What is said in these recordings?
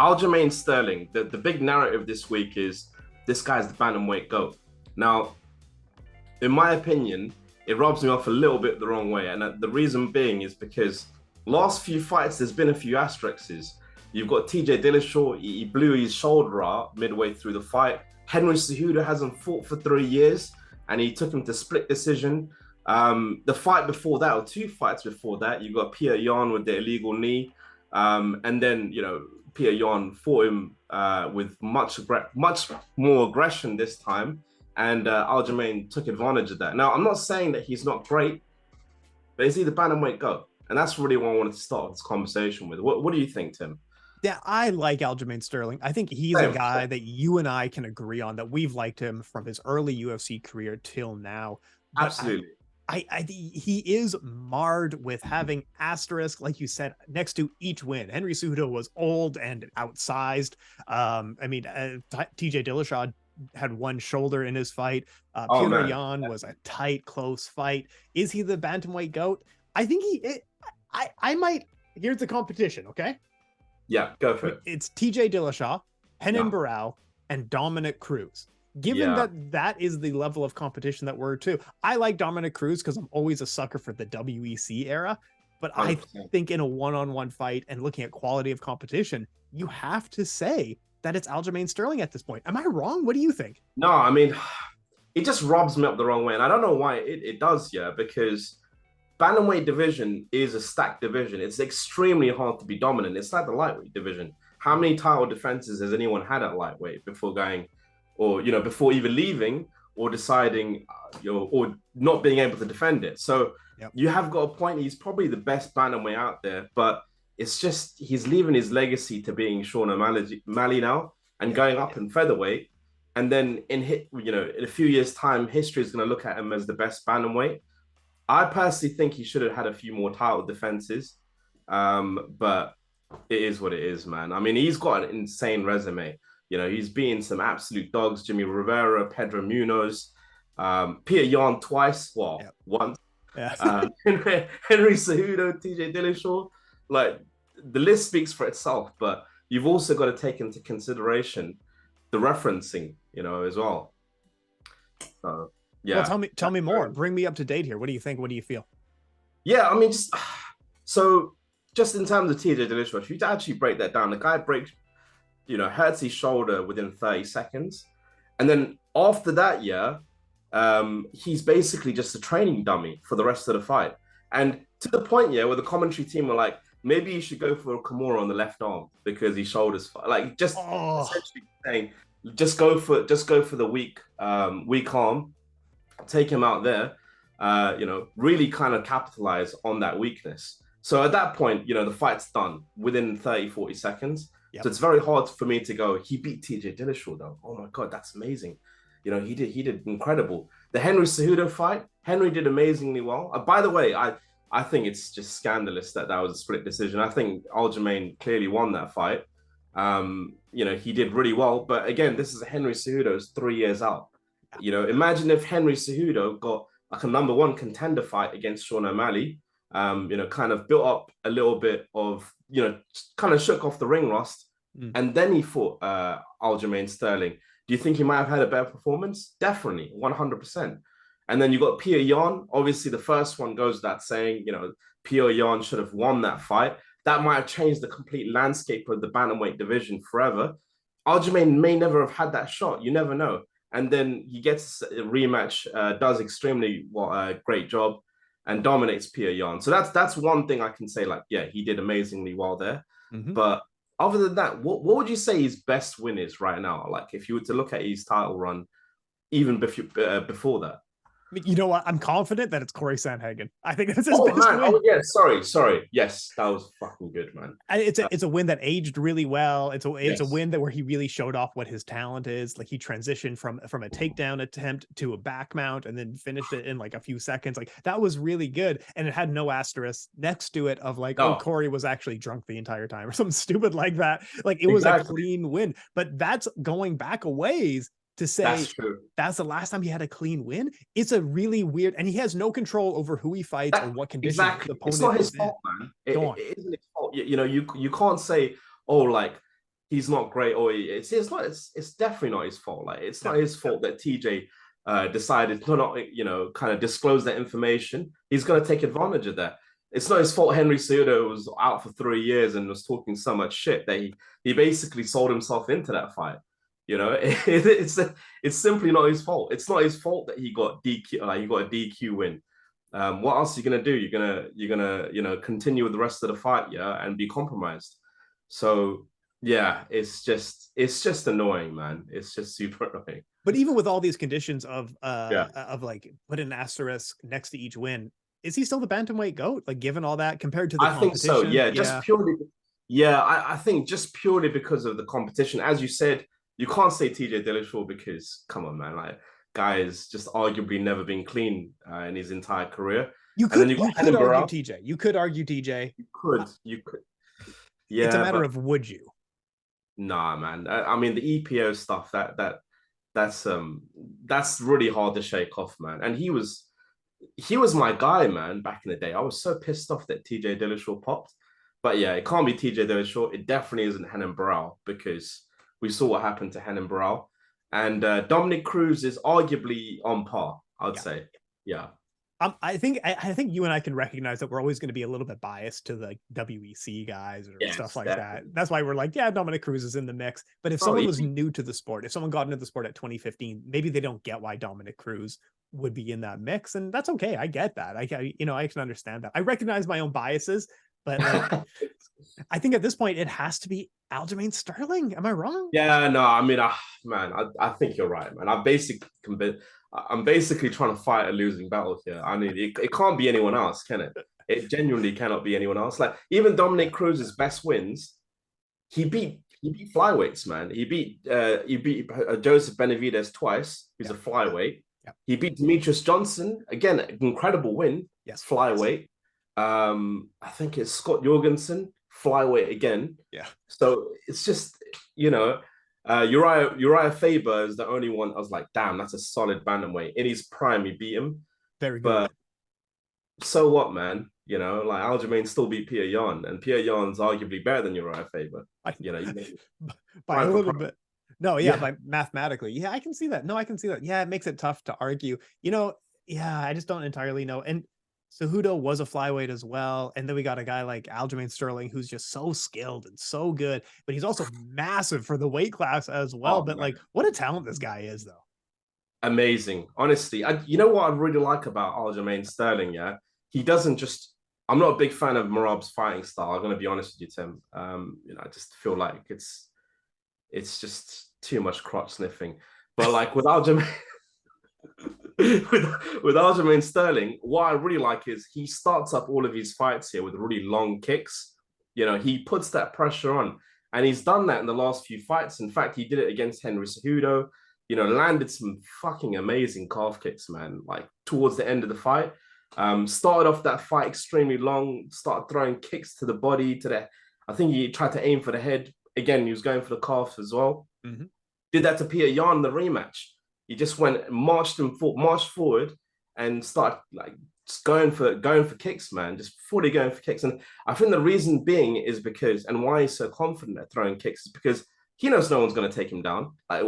Aljamain Sterling, the big narrative this week is this guy's the bantamweight GOAT. Now, in my opinion, it rubs me off a little bit the wrong way. And the reason being is because last few fights, there's been a few asterisks. You've got TJ Dillashaw, he blew his shoulder out midway through the fight. Henry Cejudo hasn't fought for 3 years, and he took him to split decision. The fight before that, or two fights before that, you got Peter Yan with the illegal knee. And then, Peter Yan fought him with much more aggression this time. And Aljamain took advantage of that. Now, I'm not saying that he's not great, but is he the bantamweight GOAT? And that's really what I wanted to start this conversation with. What do you think, Tim? Yeah, I like Aljamain Sterling. I think he's a guy that you and I can agree on, that we've liked him from his early UFC career till now. But absolutely. He is marred with having asterisk, like you said, next to each win. Henry Cejudo was old and outsized. TJ Dillashaw had one shoulder in his fight. Peter Yan was a tight, close fight. Is he the bantamweight GOAT? I think I might. Here's the competition, okay? Yeah, go for it. It's TJ Dillashaw, Renan Barão, and Dominic Cruz. Given that is the level of competition that we're to, I like Dominic Cruz because I'm always a sucker for the WEC era. But 100%. I think in a one-on-one fight and looking at quality of competition, you have to say that it's Aljamain Sterling at this point. Am I wrong? What do you think? No, I mean, it just rubs me up the wrong way. And I don't know why it does, because bantamweight division is a stacked division. It's extremely hard to be dominant. It's like the lightweight division. How many title defenses has anyone had at lightweight before going, or before even leaving, or deciding, or not being able to defend it? So you have got a point. He's probably the best bantamweight out there, but it's just he's leaving his legacy to being Sean O'Malley now and going up in featherweight, and then in a few years' time, history is going to look at him as the best bantamweight. I personally think he should have had a few more title defenses, but it is what it is, man. I mean, he's got an insane resume. He's beaten some absolute dogs: Jimmy Rivera, Pedro Munoz, Peter Yan twice, once. Henry Cejudo, TJ Dillashaw. Like, the list speaks for itself, but you've also got to take into consideration the referencing, as well. Yeah. Well, tell me more. Bring me up to date here. What do you think? What do you feel? Yeah, I mean, just in terms of TJ Dillashaw, if you actually break that down, the guy hurts his shoulder within 30 seconds. And then after that, he's basically just a training dummy for the rest of the fight. And to the point, where the commentary team were like, maybe you should go for a Kimura on the left arm because his shoulders, like, just essentially saying, just go for the weak arm, take him out there, really kind of capitalize on that weakness. So at that point, the fight's done within 30, 40 seconds. So it's very hard for me to go, he beat TJ Dillashaw though. Oh my God, that's amazing. He did incredible. The Henry Cejudo fight, Henry did amazingly well. By the way, I think it's just scandalous that was a split decision. I think Aljamain clearly won that fight. He did really well. But again, this is Henry Cejudo's 3 years out. Imagine if Henry Cejudo got like a number one contender fight against Sean O'Malley, kind of built up a little bit of, kind of shook off the ring rust, and then he fought Aljamain Sterling. Do you think he might have had a better performance? Definitely, 100%. And then you got Peter Yan. Obviously, the first one goes without saying, Peter Yan should have won that fight. That might have changed the complete landscape of the bantamweight division forever. Aljamain may never have had that shot. You never know. And then he gets a rematch, does extremely great job, and dominates Peter Yan. So that's one thing I can say. Like, he did amazingly well there. But other than that, what would you say his best win is right now? Like, if you were to look at his title run, even before that. You know what? I'm confident that it's Corey Sandhagen. I think that's his best win. Oh yeah, sorry. Yes, that was fucking good, man. And it's a win that aged really well. It's a win where he really showed off what his talent is. Like, he transitioned from a takedown attempt to a back mount and then finished it in like a few seconds. Like, that was really good, and it had no asterisk next to it of like, oh, Corey was actually drunk the entire time or something stupid like that. Like, it was a clean win. But that's going back a ways to say that's the last time he had a clean win. It's a really weird, and he has no control over who he fights or what conditions the opponent it's not his fault, man. It isn't his fault. You can't say, oh, like, he's not great, or it's definitely not his fault. Like it's not his fault that TJ decided to not, kind of disclose that information. He's going to take advantage of that. It's not his fault Henry Cejudo was out for 3 years and was talking so much shit that he basically sold himself into that fight. It's simply not his fault. It's not his fault that he got DQ, like he got a DQ win. What else are you gonna do? You're gonna continue with the rest of the fight, yeah, and be compromised. So yeah, it's just annoying, man. It's just super annoying. But even with all these conditions of Yeah, like put an asterisk next to each win, is he still the bantamweight GOAT? Like given all that compared to the I think so. competition? Yeah, just purely. Yeah, I think just purely because of the competition. As you said, you can't say TJ Dillashaw because come on, man, like guy has just arguably never been clean in his entire career. You And then could you you got could argue Edinburgh. TJ. You could argue TJ. You could. It's a Yeah, matter but of would you? nah, man. I mean, the EPO stuff that's that's really hard to shake off, man. And he was my guy, man, back in the day. I was so pissed off that TJ Dillashaw popped. But yeah, it can't be TJ Dillashaw. It definitely isn't Henan Barral because we saw what happened to Henan Barral. And Dominic Cruz is arguably on par, I'd say. Yeah. I think you and I can recognize that we're always going to be a little bit biased to the WEC guys or stuff Yes, like that. definitely. That's why we're like, yeah, Dominic Cruz is in the mix. But if Oh, someone was new to the sport, if someone got into the sport at 2015, maybe they don't get why Dominic Cruz would be in that mix, and that's okay. I get that. I can understand that. I recognize my own biases, but like, I think at this point it has to be Aljamain Sterling. Am I wrong? Yeah, no, I mean, man, I think you're right, man. I'm basically trying to fight a losing battle here. I mean, it can't be anyone else, can it? It genuinely cannot be anyone else. Like even Dominic Cruz's best wins, he beat flyweights, man. He beat Joseph Benavidez twice, who's a flyweight. Yeah. He beat Demetrius Johnson again, incredible win. Yes. Flyweight. I think it's Scott Jorgensen, flyweight again. Yeah. So it's just Uriah Faber is the only one. I was like, damn, that's a solid bantamweight. In his prime, he beat him. Very good. But so what, man? Like Aljamain still beat Peter Yan, and Peter Yan's arguably better than Uriah Faber. By a little bit. No, yeah, Yeah. by mathematically. Yeah, I can see that. No, I can see that. Yeah, it makes it tough to argue. Yeah, I just don't entirely know. And Cejudo was a flyweight as well. And then we got a guy like Aljamain Sterling, who's just so skilled and so good, but he's also massive for the weight class as well. But man. like, what a talent this guy is, though. Amazing. Honestly, you know what I really like about Aljamain Sterling, yeah? He doesn't just I'm not a big fan of Marab's fighting style. I'm gonna be honest with you, Tim. I just feel like it's just too much crotch sniffing. But like with Aljamain with Aljamain Sterling, what I really like is he starts up all of his fights here with really long kicks. He puts that pressure on, and he's done that in the last few fights. In fact, he did it against Henry Cejudo. Landed some fucking amazing calf kicks, man. Like towards the end of the fight, started off that fight extremely long. Started throwing kicks to the body, I think he tried to aim for the head. Again, he was going for the calf as well. Mm-hmm. Did that to Peter Yan in the rematch. He just marched forward and started like just going for kicks, man. Just fully going for kicks. And I think the reason being is because, and why he's so confident at throwing kicks is because he knows no one's going to take him down. Like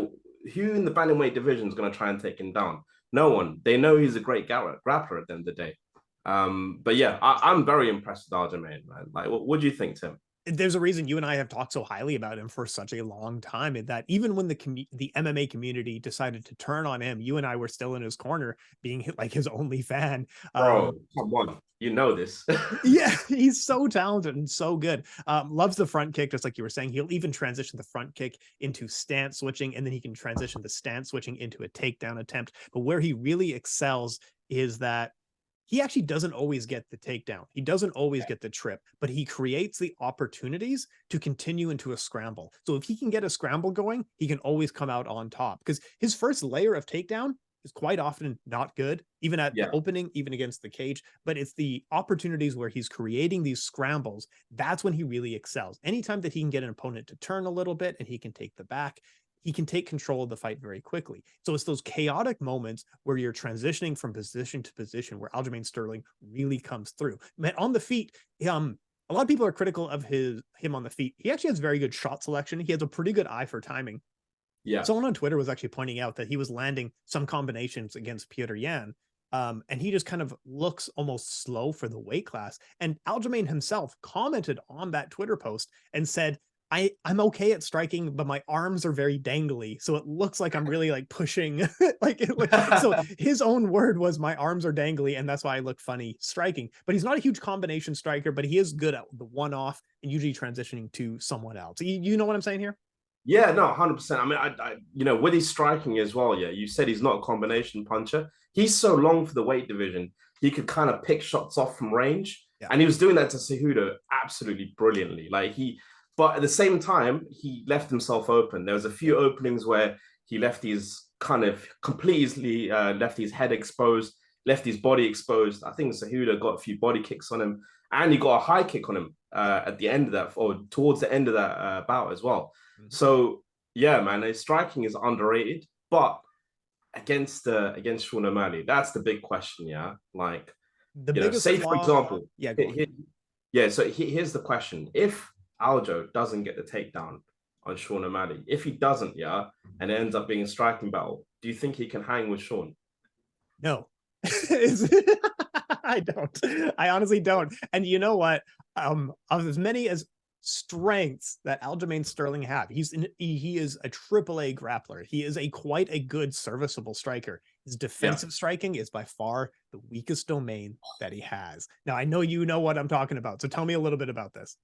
who in the bantamweight division is going to try and take him down? No one. They know he's a great grappler at the end of the day. But yeah, I'm very impressed with Aljamain, man. Like, what do you think, Tim? There's a reason you and I have talked so highly about him for such a long time, and that even when the MMA community decided to turn on him, you and I were still in his corner, being like his only fan. Bro, come on, you know this. Yeah, he's so talented and so good. Loves the front kick, just like you were saying. He'll even transition the front kick into stance switching, and then he can transition the stance switching into a takedown attempt. But where he really excels is that he actually doesn't always get the takedown. He doesn't always get the trip, but he creates the opportunities to continue into a scramble. So if he can get a scramble going, he can always come out on top, because his first layer of takedown is quite often not good, even at the opening, even against the cage. But it's the opportunities where he's creating these scrambles. That's when he really excels. Anytime that he can get an opponent to turn a little bit and he can take the back, he can take control of the fight very quickly. So it's those chaotic moments where you're transitioning from position to position where Aljamain Sterling really comes through. Man, on the feet, a lot of people are critical of him on the feet. He actually has very good shot selection. He has a pretty good eye for timing. Yeah. Someone on Twitter was actually pointing out that he was landing some combinations against Petr Yan. And he just kind of looks almost slow for the weight class. And Aljamain himself commented on that Twitter post and said, I'm okay at striking, but my arms are very dangly. So it looks like I'm really like pushing so his own word was my arms are dangly. And that's why I look funny striking, but he's not a huge combination striker, but he is good at the one-off and usually transitioning to someone else. You know what I'm saying here? Yeah, no, 100%. I mean, with his striking as well, yeah, you said he's not a combination puncher. He's so long for the weight division, he could kind of pick shots off from range. Yeah. And he was doing that to Cejudo absolutely brilliantly. But at the same time, he left himself open. There was a few openings where he left his kind of completely left his head exposed, left his body exposed. I think Cejudo got a few body kicks on him, and he got a high kick on him at the end of that, or towards the end of that bout as well. Mm-hmm. So yeah, man, his striking is underrated, but against Sean O'Malley, that's the big question. Yeah, like the biggest say for example, so here's the question: if Aljo doesn't get the takedown on Sean O'Malley, if he doesn't, yeah, and it ends up being a striking battle, do you think he can hang with Sean? No. I don't. I honestly don't. And you know what? Of as many as strengths that Aljamain Sterling have, he is a AAA grappler. He is quite a good serviceable striker. His defensive striking is by far the weakest domain that he has. Now I know you know what I'm talking about, so tell me a little bit about this.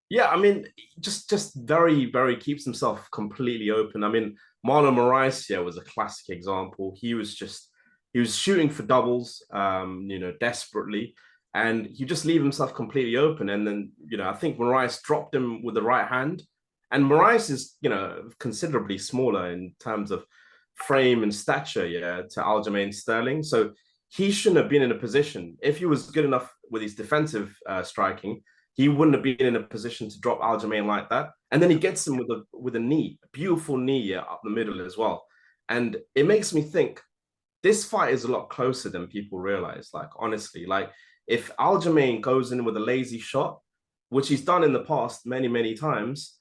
Yeah, I mean, just very, very keeps himself completely open. I mean, Marlon Moraes was a classic example. He was shooting for doubles, desperately, and he just leave himself completely open. And then, I think Moraes dropped him with the right hand. And Moraes is, considerably smaller in terms of frame and stature, to Aljamain Sterling. So he shouldn't have been in a position, if he was good enough with his defensive striking, he wouldn't have been in a position to drop Aljamain like that. And then he gets him with a knee, a beautiful knee up the middle as well. And it makes me think, this fight is a lot closer than people realize. Like, honestly, if Aljamain goes in with a lazy shot, which he's done in the past many, many times,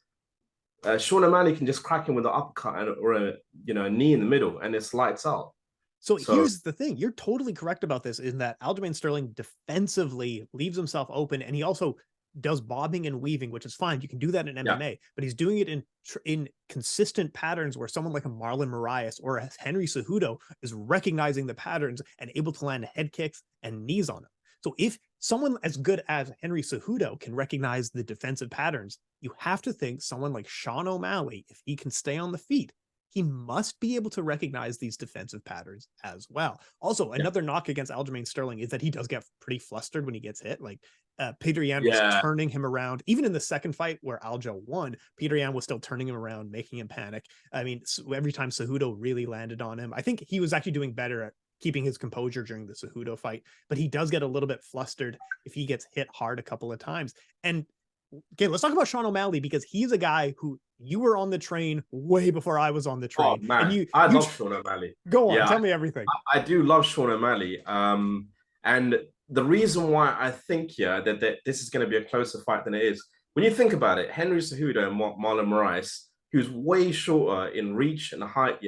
Sean O'Malley can just crack him with an uppercut or a knee in the middle, and it's lights out. So here's the thing. You're totally correct about this, in that Aljamain Sterling defensively leaves himself open, and he also does bobbing and weaving, which is fine. You can do that in MMA, but he's doing it in consistent patterns where someone like a Marlon Moraes or a Henry Cejudo is recognizing the patterns and able to land head kicks and knees on him. So if someone as good as Henry Cejudo can recognize the defensive patterns, you have to think someone like Sean O'Malley, if he can stay on the feet, he must be able to recognize these defensive patterns as well. Also, another knock against Aljamain Sterling is that he does get pretty flustered when he gets hit. Like Petr Yan was turning him around. Even in the second fight where Aljo won, Petr Yan was still turning him around, making him panic. I mean, every time Cejudo really landed on him, I think he was actually doing better at keeping his composure during the Cejudo fight, but he does get a little bit flustered if he gets hit hard a couple of times. And okay, let's talk about Sean O'Malley, because he's a guy who you were on the train way before I was on the train. Oh, man. And I love Sean O'Malley. Go on, tell me everything. I do love Sean O'Malley. And the reason why I think that this is going to be a closer fight than it is, when you think about it, Henry Cejudo and Marlon Moraes, who's way shorter in reach and height,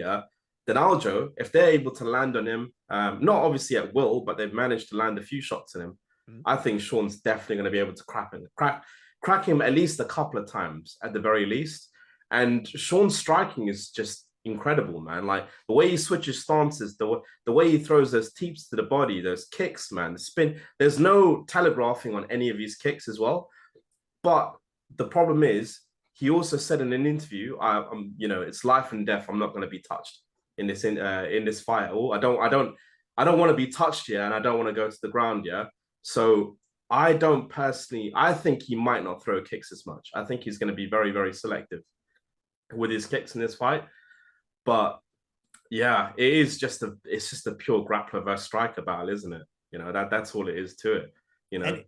than Aljo, if they're able to land on him, not obviously at will, but they've managed to land a few shots on him, I think Sean's definitely going to be able to crack him at least a couple of times at the very least. And Sean's striking is just incredible, man. Like the way he switches stances, the way he throws those teeps to the body, those kicks, man, the spin. There's no telegraphing on any of his kicks as well. But the problem is, he also said in an interview, it's life and death. I'm not going to be touched in this fight. I don't want to be touched here, and I don't want to go to the ground. So I think he might not throw kicks as much. I think he's going to be very, very selective with his kicks in this fight. But it's just a pure grappler versus striker battle, isn't it? That's all it is to it. And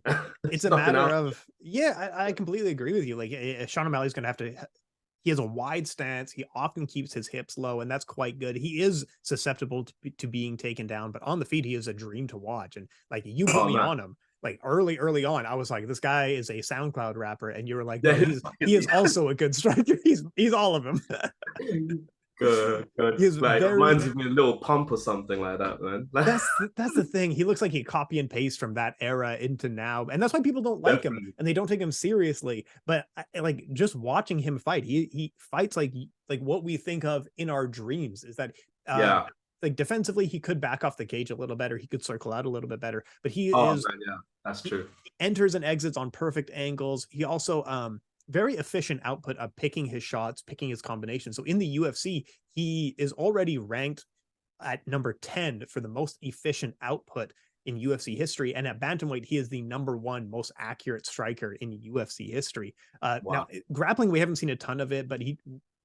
it's a matter of I completely agree with you. Like Sean O'Malley's going to have to. He has a wide stance. He often keeps his hips low, and that's quite good. He is susceptible to being taken down, but on the feet, he is a dream to watch. And like you put me on him. like early on, I was like, this guy is a SoundCloud rapper, and you were like, no, Yeah, he is also a good striker. He's all of them. good, good. He is Like very. reminds me of a little pump or something like that, man. That's the thing. He looks like he copy and paste from that era into now, and that's why people don't like him Definitely. and they don't take him seriously. But like just watching him fight, he fights like what we think of in our dreams. Is that Yeah. like defensively he could back off the cage a little better, he could circle out a little bit better, but he Oh is man, yeah, that's true. he enters and exits on perfect angles. He also very efficient output of picking his shots, picking his combinations. So in the UFC, he is already ranked at number 10 for the most efficient output in UFC history. And at bantamweight, he is the number 1 most accurate striker in UFC history. Wow. Now, grappling, we haven't seen a ton of it, but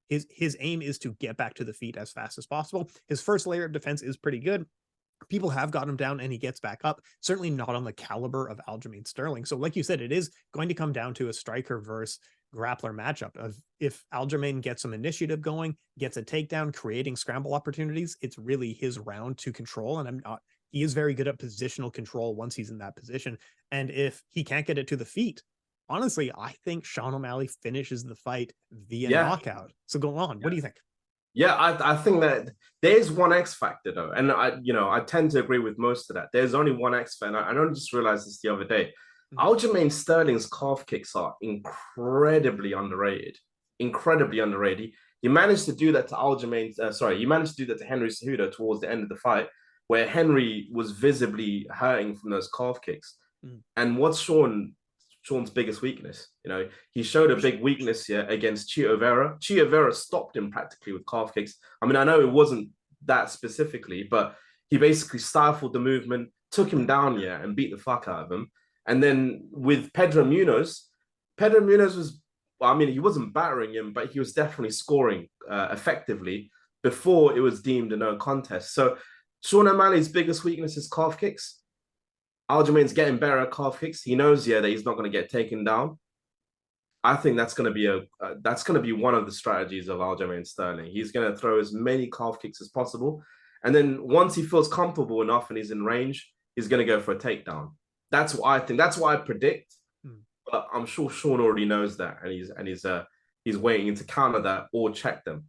his aim is to get back to the feet as fast as possible. His first layer of defense is pretty good. People have got him down and he gets back up. Certainly not on the caliber of Aljamain Sterling. So like you said, it is going to come down to a striker versus grappler matchup of if Aljamain gets some initiative going, gets a takedown, creating scramble opportunities, it's really his round to control. And he is very good at positional control once he's in that position. And if he can't get it to the feet, honestly, I think Sean O'Malley finishes the fight via knockout. So go on. What do you think? Yeah, I think that there's one X factor though, and I tend to agree with most of that. There's only one X factor. I only just realized this the other day. Aljamain Sterling's calf kicks are incredibly underrated. Incredibly underrated. He managed to do that to he managed to do that to Henry Cejudo towards the end of the fight, where Henry was visibly hurting from those calf kicks. And what's Sean's biggest weakness? He showed a big weakness here against Chito Vera. Chito Vera stopped him practically with calf kicks. I mean, I know it wasn't that specifically, but he basically stifled the movement, took him down here, and beat the fuck out of him. And then with Pedro Munoz was, well, I mean, he wasn't battering him, but he was definitely scoring effectively before it was deemed a no contest. So Sean O'Malley's biggest weakness is calf kicks. Aljamain's getting better at calf kicks. He knows, that he's not going to get taken down. I think that's going to be one of the strategies of Aljamain Sterling. He's going to throw as many calf kicks as possible, and then once he feels comfortable enough and he's in range, he's going to go for a takedown. That's what I think. That's what I predict. But I'm sure Sean already knows that, and he's waiting to counter that or check them.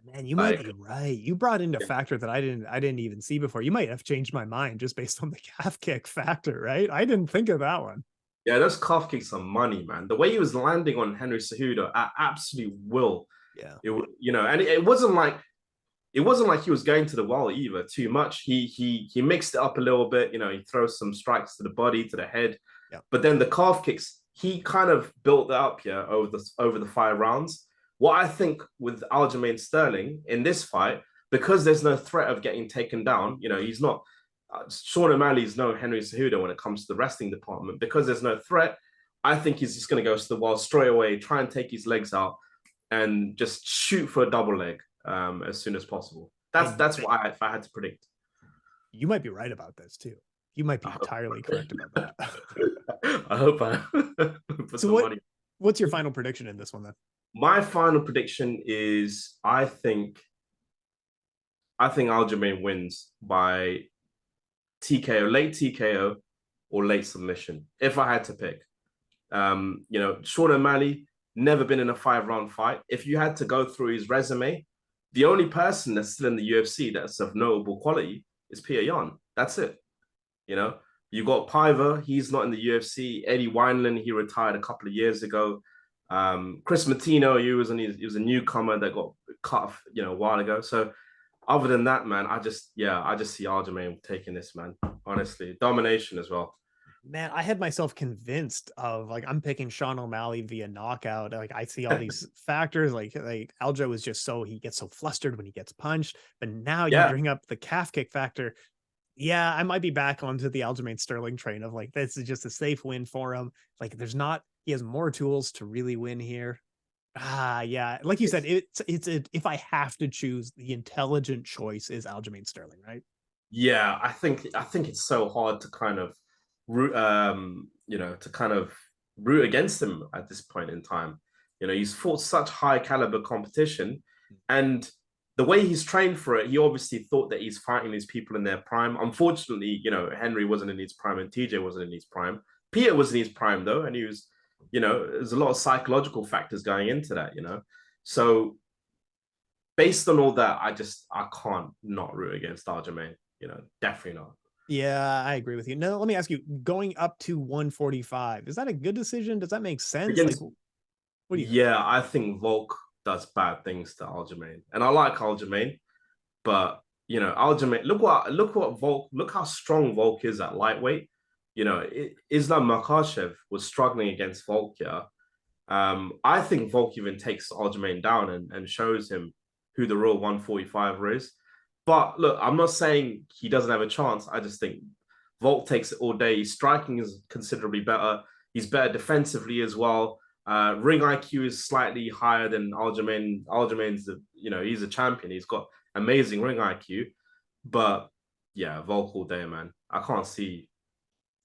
Man, you might be right. You brought in a factor that I didn't even see before. You might have changed my mind just based on the calf kick factor, right? I didn't think of that one. Yeah, those calf kicks are money, man. The way he was landing on Henry Cejudo at absolute will. Yeah. And it wasn't like he was going to the wall either too much. He mixed it up a little bit. He throws some strikes to the body, to the head. Yeah. But then the calf kicks, he kind of built that up here over the 5 rounds. What I think with Aljamain Sterling in this fight, because there's no threat of getting taken down, he's not Sean O'Malley's no Henry Cejudo when it comes to the wrestling department. Because there's no threat, I think he's just going to go to the wall straight away, try and take his legs out, and just shoot for a double leg as soon as possible. That's what if I had to predict. You might be right about this too. You might be entirely correct about that. I hope I put some money. What's your final prediction in this one then? My final prediction is I think Aljamain wins by TKO, late TKO or late submission. If I had to pick, Sean O'Malley never been in a 5-round fight. If you had to go through his resume, the only person that's still in the UFC that's of notable quality is Peter Yan. That's it. You got Piver, he's not in the UFC. Eddie Wineland, he retired a couple of years ago. Chris Martino, he was a newcomer that got cut, a while ago. So other than that, man, I just see Aljamain taking this, man. Honestly, domination as well. Man, I had myself convinced of I'm picking Sean O'Malley via knockout. I see all these factors, like Aljo is just he gets so flustered when he gets punched. But now you bring up the calf kick factor. Yeah, I might be back onto the Aljamain Sterling train of this is just a safe win for him. He has more tools to really win here. Yeah. Like you said, if I have to choose, the intelligent choice is Aljamain Sterling, right? Yeah, I think it's so hard to kind of root against him at this point in time. He's fought such high caliber competition, and the way he's trained for it, he obviously thought that he's fighting these people in their prime. Unfortunately, Henry wasn't in his prime and TJ wasn't in his prime. Peter was in his prime though, and he was, there's a lot of psychological factors going into that, So based on all that, I can't not root against Aljamain. Definitely not. Yeah, I agree with you. No, let me ask you, going up to 145, is that a good decision? Does that make sense? Against, what do you think? Yeah, I think Volk does bad things to Aljamain. And I like Aljamain, but Aljamain, look how strong Volk is at lightweight. Islam Makhachev was struggling against Volk here. I think Volk even takes Aljamain down and shows him who the real 145er is. But look, I'm not saying he doesn't have a chance. I just think Volk takes it all day. His striking is considerably better. He's better defensively as well. Ring IQ is slightly higher than Aljamain. Aljamain's, he's a champion. He's got amazing ring IQ. But yeah, Volk all day, man. I can't see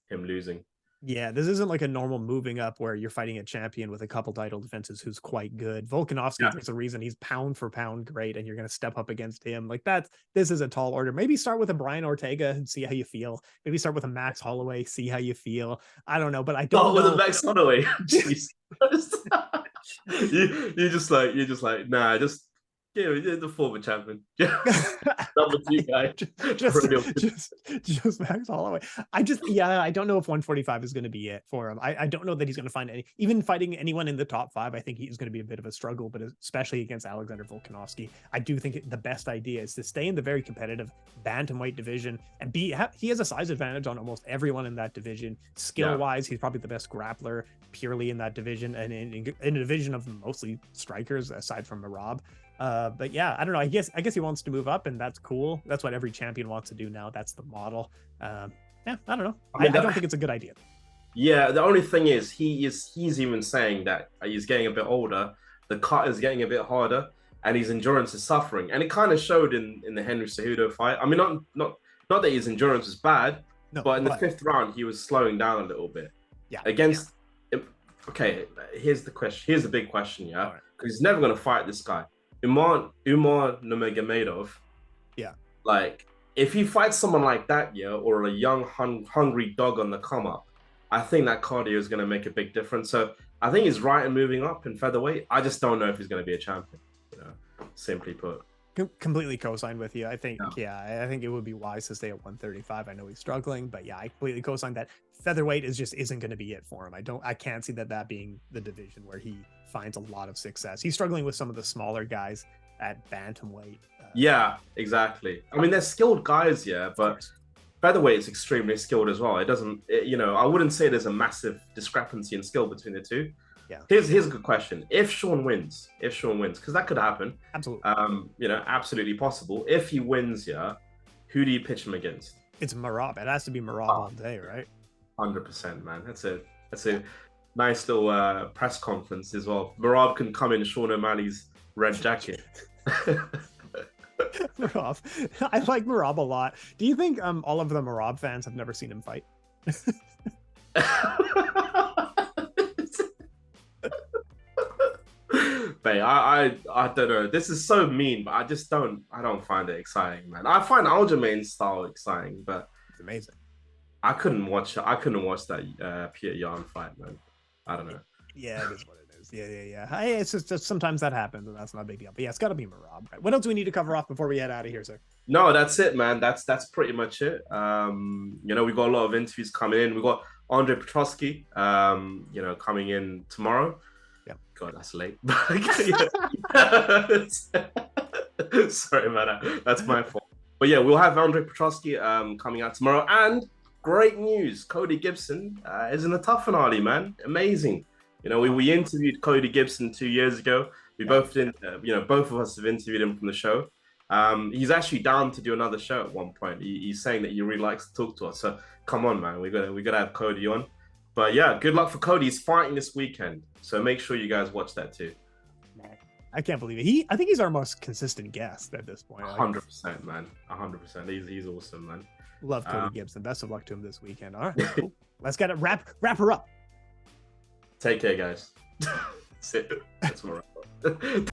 him losing. Yeah, this isn't like a normal moving up where you're fighting a champion with a couple title defenses who's quite good. Volkanovski, there's a reason he's pound for pound great, and you're going to step up against him. Like this is a tall order. Maybe start with a Brian Ortega and see how you feel. Maybe start with a Max Holloway, see how you feel. I don't know, but I don't know. With a Max Holloway. Jeez. you're just like, nah, just the former champion. Number 2 guy. just Max Holloway. I don't know if 145 is going to be it for him. I don't know that he's going to find even fighting anyone in the top 5. I think he's going to be a bit of a struggle, but especially against Alexander Volkanovski. I do think the best idea is to stay in the very competitive bantamweight division and he has a size advantage on almost everyone in that division. Skill wise, he's probably the best grappler purely in that division, and in a division of mostly strikers aside from Merab. But yeah, I don't know. I guess he wants to move up, and that's cool. That's what every champion wants to do now. That's the model. Yeah, I don't know. I don't think it's a good idea. Yeah, the only thing is he's even saying that he's getting a bit older. The cut is getting a bit harder, and his endurance is suffering. And it kind of showed in the Henry Cejudo fight. I mean, not that his endurance was bad, but in the 5th round he was slowing down a little bit. Yeah. Against. Okay, here's the question. Here's the big question. Yeah, because he's never gonna fight this guy. Umar Nurmagomedov, like if he fights someone like that, or a young hungry dog on the come up, I think that cardio is going to make a big difference. So I think he's right in moving up in featherweight. I just don't know if he's going to be a champion, simply put. Completely co-sign with you. I think I think it would be wise to stay at 135. I know he's struggling, but yeah, I completely co-sign that featherweight isn't going to be it for him. I can't see that being the division where he finds a lot of success. He's struggling with some of the smaller guys at bantamweight. Yeah, exactly. I mean, they're skilled guys, but featherweight is extremely skilled as well. It doesn't, I wouldn't say there's a massive discrepancy in skill between the two. Yeah. Here's a good question. If Sean wins, because that could happen. Absolutely. Absolutely possible. If he wins, who do you pitch him against? It's Merab. It has to be Merab all day, right? 100%, man. That's a nice little press conference as well. Merab can come in Sean O'Malley's red jacket. Merab. I like Merab a lot. Do you think all of the Merab fans have never seen him fight? Mate, I don't know. This is so mean, but I don't find it exciting, man. I find Aljamain's style exciting, but it's amazing. I couldn't watch that Peter Yan fight, man. I don't know. Yeah, it is what it is. Yeah. It's just sometimes that happens, and that's not a big deal. But yeah, it's got to be Merab. Right? What else do we need to cover off before we head out of here, sir? No, that's it, man. That's pretty much it. We've got a lot of interviews coming in. We've got Andre Petroski, coming in tomorrow. Yeah. God, that's late. Sorry, man. That's my fault. But yeah, we'll have Andre Petroski coming out tomorrow. And great news, Cody Gibson is in the tough finale, man. Amazing. We interviewed Cody Gibson 2 years ago. Both of us have interviewed him from the show. He's actually down to do another show at one point. He's saying that he really likes to talk to us. So come on, man. We gotta have Cody on. But yeah, good luck for Cody. He's fighting this weekend. So make sure you guys watch that too. I can't believe it. I think he's our most consistent guest at this point. 100%, man. 100%. He's awesome, man. Love Cody Gibson. Best of luck to him this weekend. All right, cool. Let's get it. Wrap her up. Take care, guys. That's it. That's all right.